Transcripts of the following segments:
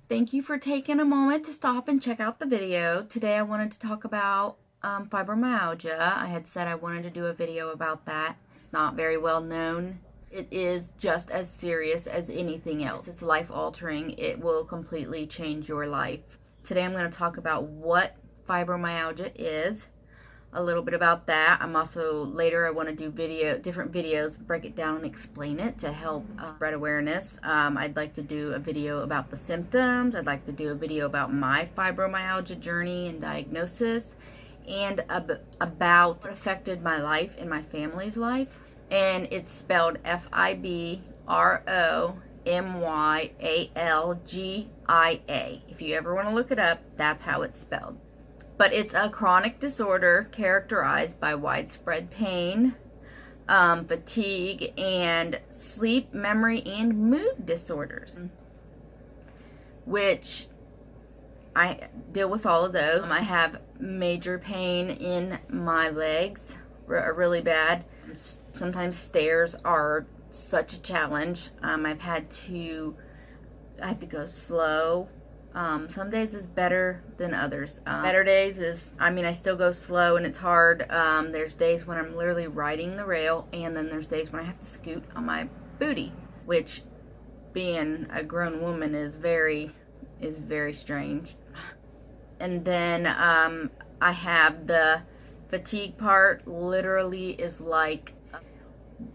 Thank you for taking a moment to stop and check out the video. Today I wanted to talk about fibromyalgia. I had said I wanted to do a video about that. It's not very well known. It is just as serious as anything else. It's life-altering. It will completely change your life. Today I'm going to talk about what fibromyalgia is, a little bit about that. I'm also, later I want to do different videos, break it down and explain it to help spread awareness. I'd like to do a video about the symptoms. I'd like to do a video about my fibromyalgia journey and diagnosis, and about what affected my life and my family's life. And it's spelled Fibromyalgia. If you ever want to look it up, that's how it's spelled. But it's a chronic disorder characterized by widespread pain, fatigue, and sleep, memory, and mood disorders, which I deal with all of those. I have major pain in my legs, really bad. Sometimes stairs are such a challenge. I have to go slow. Some days is better than others. Better days is, I still go slow and it's hard. There's days when I'm literally riding the rail, and then there's days when I have to scoot on my booty, which, being a grown woman, is very strange. And then I have the fatigue part. Literally is like,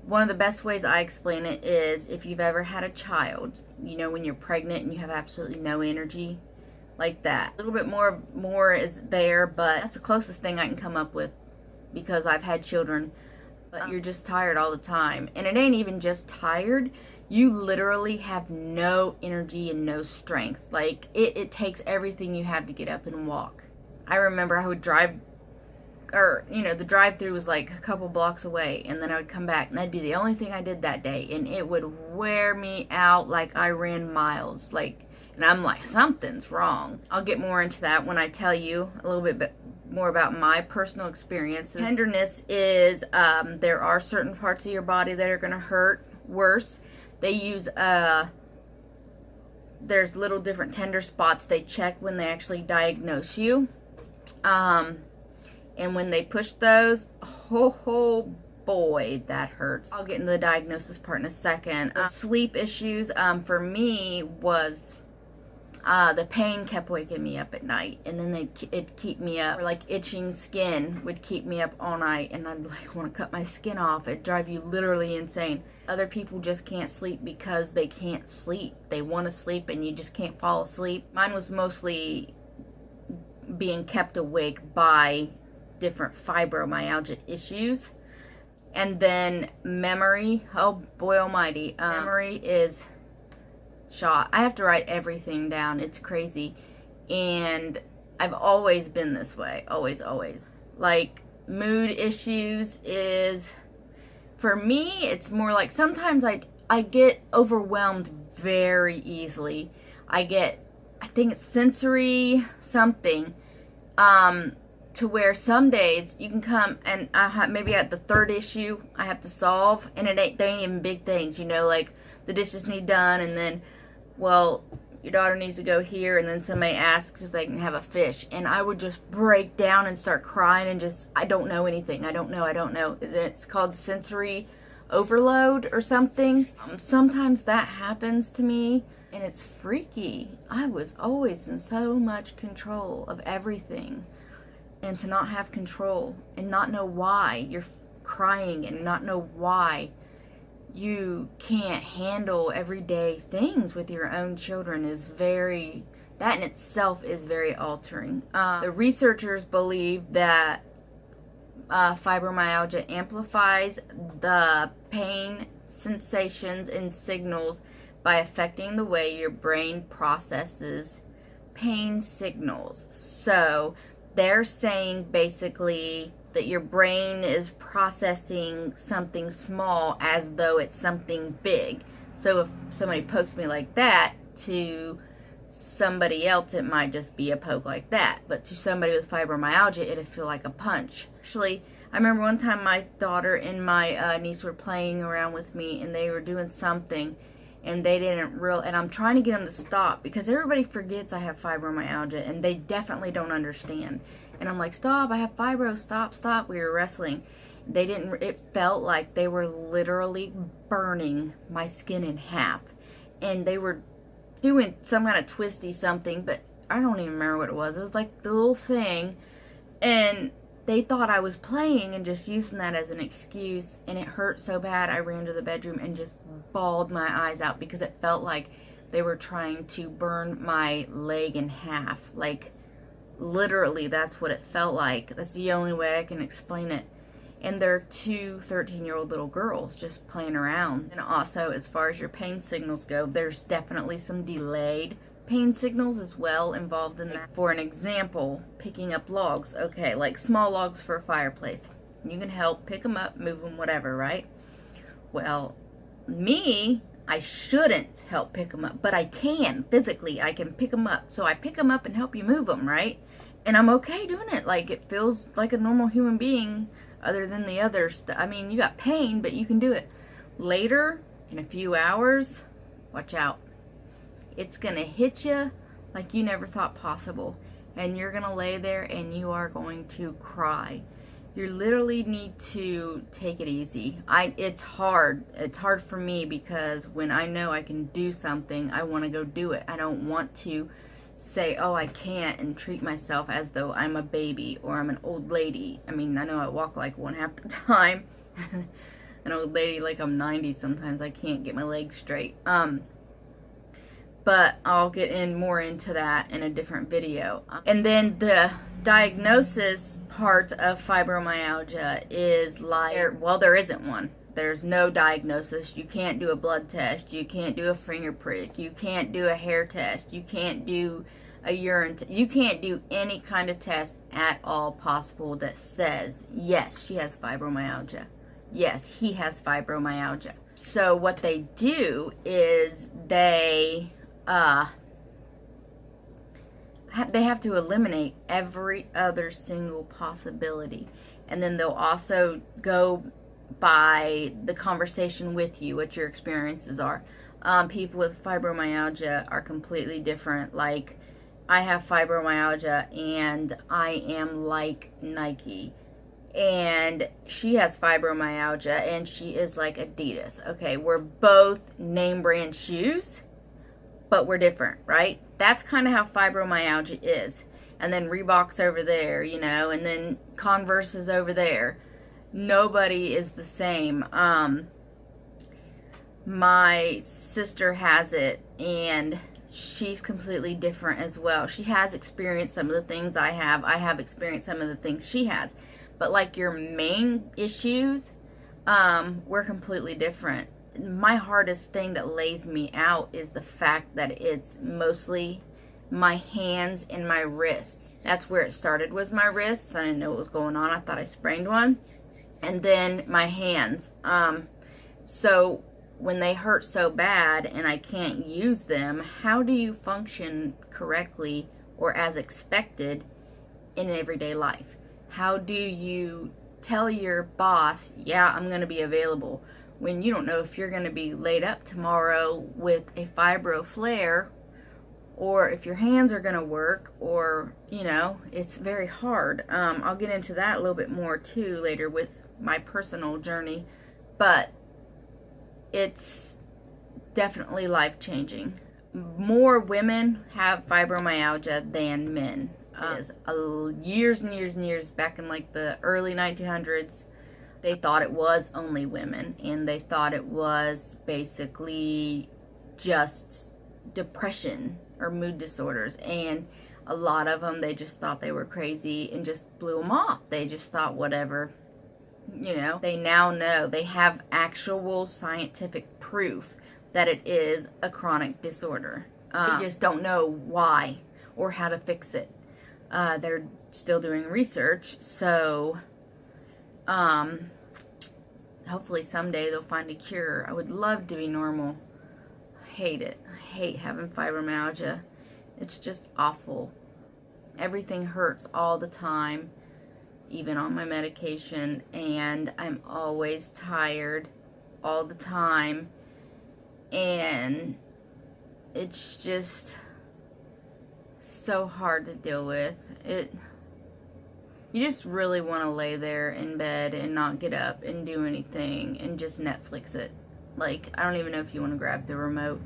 one of the best ways I explain it is, if you've ever had a child, you know, when you're pregnant and you have absolutely no energy, like that. A little bit more is there, but that's the closest thing I can come up with, because I've had children. But you're just tired all the time. And it ain't even just tired. You literally have no energy and no strength. Like, it takes everything you have to get up and walk. I remember I would drive, or, you know, the drive-through was like a couple blocks away, and then I would come back, and that'd be the only thing I did that day, and it would wear me out like I ran miles, like, and I'm like, something's wrong. I'll get more into that when I tell you a little bit more about my personal experiences. Tenderness is, there are certain parts of your body that are going to hurt worse. They use, there's little different tender spots they check when they actually diagnose you. And when they push those, oh boy, that hurts. I'll get into the diagnosis part in a second. Sleep issues, for me, was the pain kept waking me up at night, and then it'd keep me up. Or like itching skin would keep me up all night, and I'd like want to cut my skin off. It'd drive you literally insane. Other people just can't sleep because they can't sleep. They want to sleep and you just can't fall asleep. Mine was mostly being kept awake by different fibromyalgia issues. And then memory, oh boy almighty, memory is shot. I have to write everything down. It's crazy. And I've always been this way, always. Like, mood issues is, for me, it's more like, sometimes I get overwhelmed very easily. I think it's sensory something, to where some days you can come and maybe at the third issue I have to solve, and they ain't even big things, you know, like the dishes need done, and then, well, your daughter needs to go here, and then somebody asks if they can have a fish, and I would just break down and start crying and just, I don't know anything. I don't know. It's called sensory overload or something. Sometimes that happens to me, and it's freaky. I was always in so much control of everything. And to not have control and not know why you're crying, and not know why you can't handle everyday things with your own children is that in itself is very altering. The researchers believe that fibromyalgia amplifies the pain sensations and signals by affecting the way your brain processes pain signals. So they're saying basically that your brain is processing something small as though it's something big. So if somebody pokes me like that, to somebody else it might just be a poke like that, but to somebody with fibromyalgia it'd feel like a punch. Actually, I remember one time my daughter and my niece were playing around with me, and they were doing something, and they didn't and I'm trying to get them to stop because everybody forgets I have fibromyalgia and they definitely don't understand. And I'm like, stop, I have fibro, stop. We were wrestling. They didn't, it felt like they were literally burning my skin in half. And they were doing some kind of twisty something, but I don't even remember what it was. It was like the little thing. And they thought I was playing and just using that as an excuse, and it hurt so bad I ran to the bedroom and just bawled my eyes out because it felt like they were trying to burn my leg in half. Like, literally, that's what it felt like. That's the only way I can explain it. And they're two 13-year-old little girls just playing around. And also, as far as your pain signals go, there's definitely some delayed pain signals as well involved in that. For an example, picking up logs. Okay, like small logs for a fireplace. You can help pick them up, move them, whatever, right? Well, me, I shouldn't help pick them up, but I can physically. I can pick them up. So I pick them up and help you move them, right? And I'm okay doing it. Like, it feels like a normal human being other than the other stuff. I mean, you got pain, but you can do it. Later, in a few hours, watch out. It's going to hit you like you never thought possible. And you're going to lay there and you are going to cry. You literally need to take it easy. It's hard. It's hard for me because when I know I can do something, I want to go do it. I don't want to say, oh, I can't, and treat myself as though I'm a baby or I'm an old lady. I mean, I know I walk like one half the time. An old lady like I'm 90 sometimes. I can't get my legs straight. But I'll get in more into that in a different video. And then the diagnosis part of fibromyalgia is like, well, there isn't one. There's no diagnosis. You can't do a blood test. You can't do a finger prick. You can't do a hair test. You can't do a urine test. You can't do any kind of test at all possible that says, yes, she has fibromyalgia. Yes, he has fibromyalgia. So what they do is they have to eliminate every other single possibility. And then they'll also go by the conversation with you, what your experiences are. People with fibromyalgia are completely different. Like, I have fibromyalgia and I am like Nike. And she has fibromyalgia and she is like Adidas. Okay, we're both name brand shoes, but we're different, right? That's kind of how fibromyalgia is. And then Reebok's over there, you know, and then Converse is over there. Nobody is the same. My sister has it, and she's completely different as well. She has experienced some of the things I have. I have experienced some of the things she has. But like your main issues, we're completely different. My hardest thing that lays me out is the fact that it's mostly my hands and my wrists. That's where it started, was my wrists. I didn't know what was going on. I thought I sprained one. And then my hands. So when they hurt so bad and I can't use them, how do you function correctly or as expected in everyday life? How do you tell your boss, yeah, I'm going to be available, when you don't know if you're going to be laid up tomorrow with a fibro flare, or if your hands are going to work, or, you know, it's very hard. I'll get into that a little bit more too later with my personal journey, but it's definitely life-changing. More women have fibromyalgia than men. Years and years and years back in like the early 1900s, they thought it was only women, and they thought it was basically just depression or mood disorders, and a lot of them, they just thought they were crazy and just blew them off. They just thought whatever, you know. They now know, they have actual scientific proof that it is a chronic disorder. They just don't know why or how to fix it. They're still doing research, so hopefully someday they'll find a cure. I would love to be normal. I hate it. I hate having fibromyalgia. It's just awful. Everything hurts all the time, even on my medication, and I'm always tired all the time. and it's just so hard to deal with. You just really want to lay there in bed and not get up and do anything and just Netflix it. Like, I don't even know if you want to grab the remote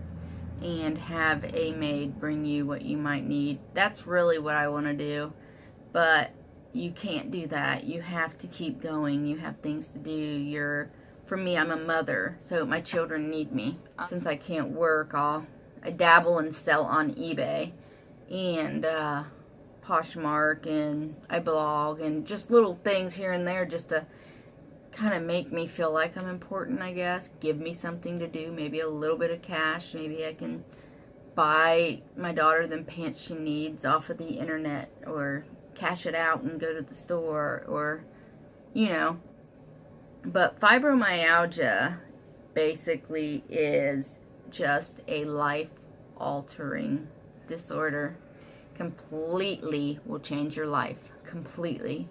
and have a maid bring you what you might need. That's really what I want to do, but you can't do that. You have to keep going. You have things to do. For me, I'm a mother, so my children need me. Since I can't work, I dabble and sell on eBay and Poshmark, and I blog, and just little things here and there just to kind of make me feel like I'm important, I guess. Give me something to do, maybe a little bit of cash. Maybe I can buy my daughter the pants she needs off of the internet, or cash it out and go to the store, or, you know. But fibromyalgia basically is just a life-altering disorder. Completely will change your life. Completely.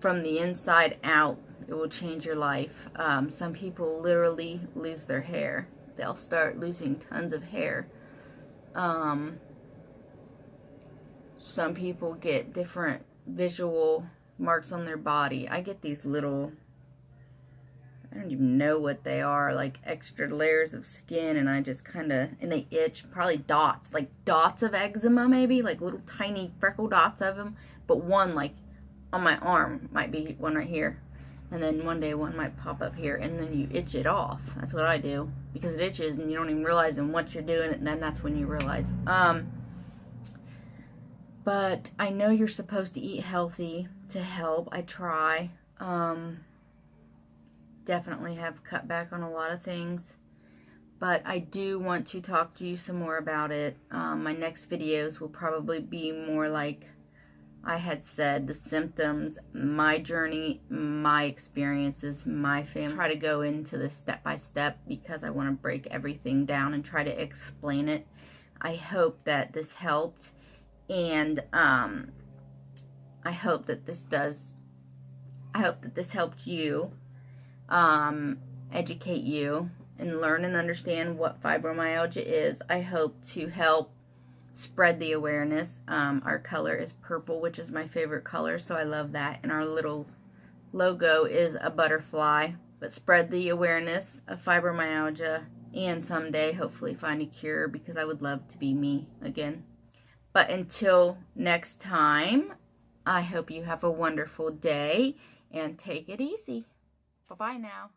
From the inside out, it will change your life. Some people literally lose their hair. They'll start losing tons of hair. Some people get different visual marks on their body. I get these little, I don't even know what they are, like extra layers of skin, and I just kind of, and they itch, probably dots, like dots of eczema maybe, like little tiny freckle dots of them, but one like on my arm, might be one right here, and then one day one might pop up here, and then you itch it off. That's what I do, because it itches and you don't even realize, and once you're doing it, and then that's when you realize. But I know you're supposed to eat healthy to help. I try. Definitely have cut back on a lot of things, but I do want to talk to you some more about it. My next videos will probably be more like I had said, the symptoms, my journey, my experiences, my family. Try to go into this step by step, because I want to break everything down and try to explain it. I hope that this helped, and I hope that this helped you, educate you, and learn and understand what fibromyalgia is. I hope to help spread the awareness. Our color is purple, which is my favorite color, so I love that. And our little logo is a butterfly. But spread the awareness of fibromyalgia, and someday hopefully find a cure, because I would love to be me again. But until next time, I hope you have a wonderful day, and take it easy. Bye-bye now.